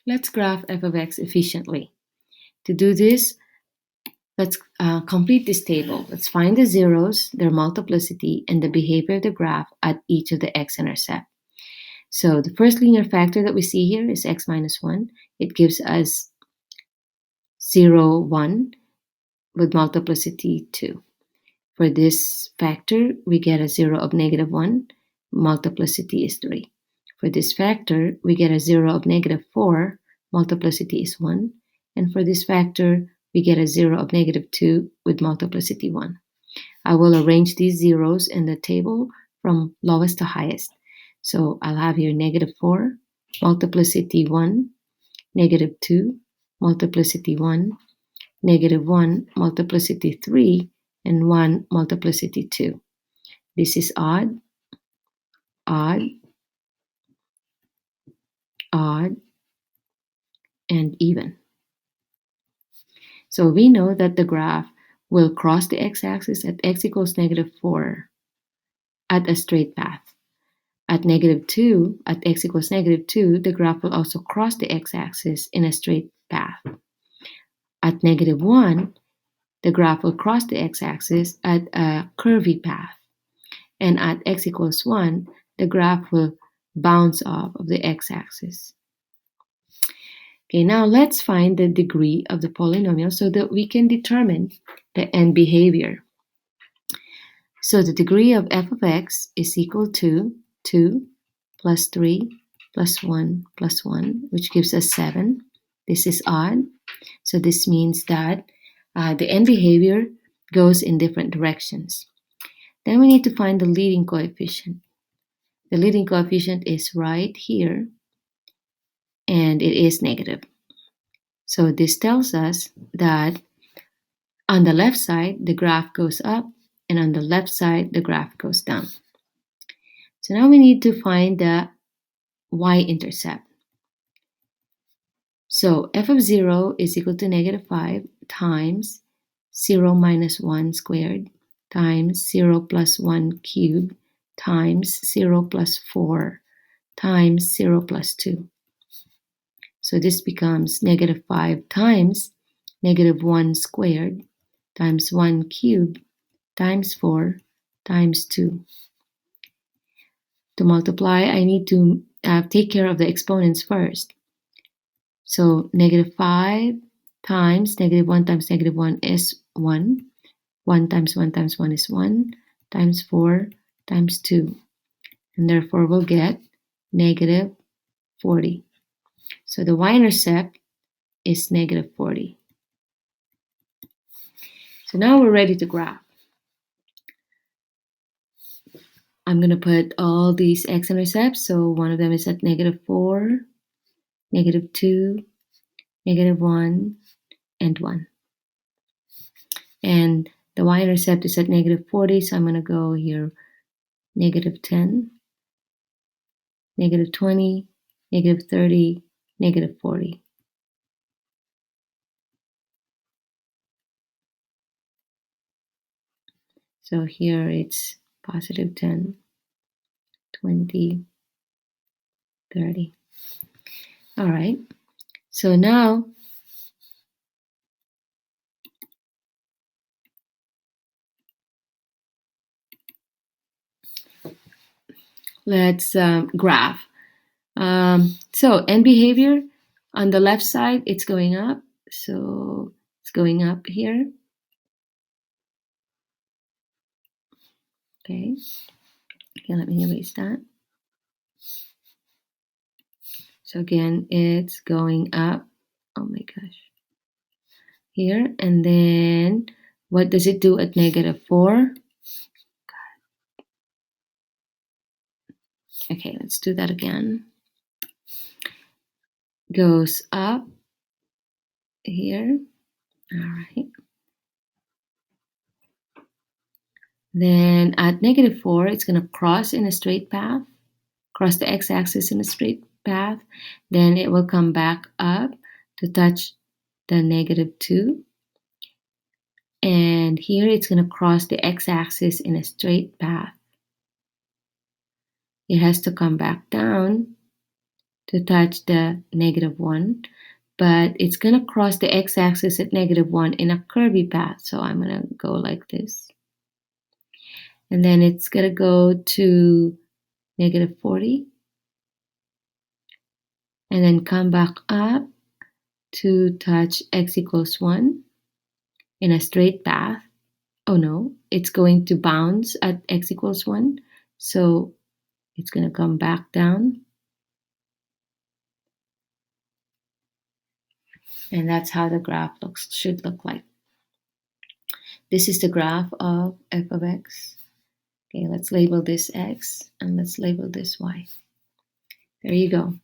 Let's graph f of x efficiently. To do this, let's complete this table. Let's find the zeros, their multiplicity, and the behavior of the graph at each of the x-intercept. So the first linear factor that we see here is x minus 1. It gives us 0, 1 with multiplicity 2. For this factor, we get a 0 of negative 1. Multiplicity is 3. For this factor, we get a 0 of negative 4. Multiplicity is 1. And for this factor, we get a 0 of negative 2 with multiplicity 1. I will arrange these zeros in the table from lowest to highest. So I'll have here negative 4, multiplicity 1, negative 2, multiplicity 1, negative 1, multiplicity 3, and 1, multiplicity 2. This is odd, odd, odd, and even. So we know that the graph will cross the x-axis at x equals negative 4 at a straight path. At negative 2, at x equals negative 2, the graph will also cross the x-axis in a straight path. At negative 1, the graph will cross the x-axis at a curvy path. And at x equals 1, the graph will bounce off of the x-axis. Okay, now let's find the degree of the polynomial so that we can determine the end behavior. So the degree of f of x is equal to 2 plus 3 plus 1 plus 1, which gives us 7. This is odd. So this means that the end behavior goes in different directions. Then we need to find the leading coefficient. The leading coefficient is right here, and it is negative. So this tells us that on the left side, the graph goes up, and on the left side, the graph goes down. So now we need to find the y-intercept. So f of 0 is equal to negative 5 times 0 minus 1 squared times 0 plus 1 cubed times 0 plus 4 times 0 plus 2. So this becomes negative 5 times negative 1 squared times 1 cubed times 4 times 2. To multiply, I need to take care of the exponents first. So negative 5 times negative 1 times negative 1 is 1. 1 times 1 times 1 is 1 times 4 times 2. And therefore we'll get negative 40. So the y-intercept is negative 40. So now we're ready to graph. I'm going to put all these x-intercepts. So one of them is at negative 4, negative 2, negative 1, and 1. And the y-intercept is at negative 40, so I'm going to go here negative 10, negative 20, negative 30, negative 40. So here it's positive 10, 20, 30. All right. So now let's graph. So end behavior on the left side, it's going up. So it's going up here. Okay, let me erase that. So again, it's going up. Oh my gosh. Here, and then what does it do at negative 4? Okay, let's do that again. Goes up here. All right. Then at negative 4, it's going to cross in a straight path, cross the x-axis in a straight path. Then it will come back up to touch the negative 2. And here it's going to cross the x-axis in a straight path. It has to come back down to touch the -1, but it's going to cross the x-axis at -1 in a curvy path. So I'm going to go like this. And then it's going to go to -40. And then come back up to touch x equals 1 in a straight path. Oh no, it's going to bounce at x equals 1. So it's going to come back down. And that's how the graph should look like. This is the graph of f of x. Okay, let's label this x and let's label this y. There you go.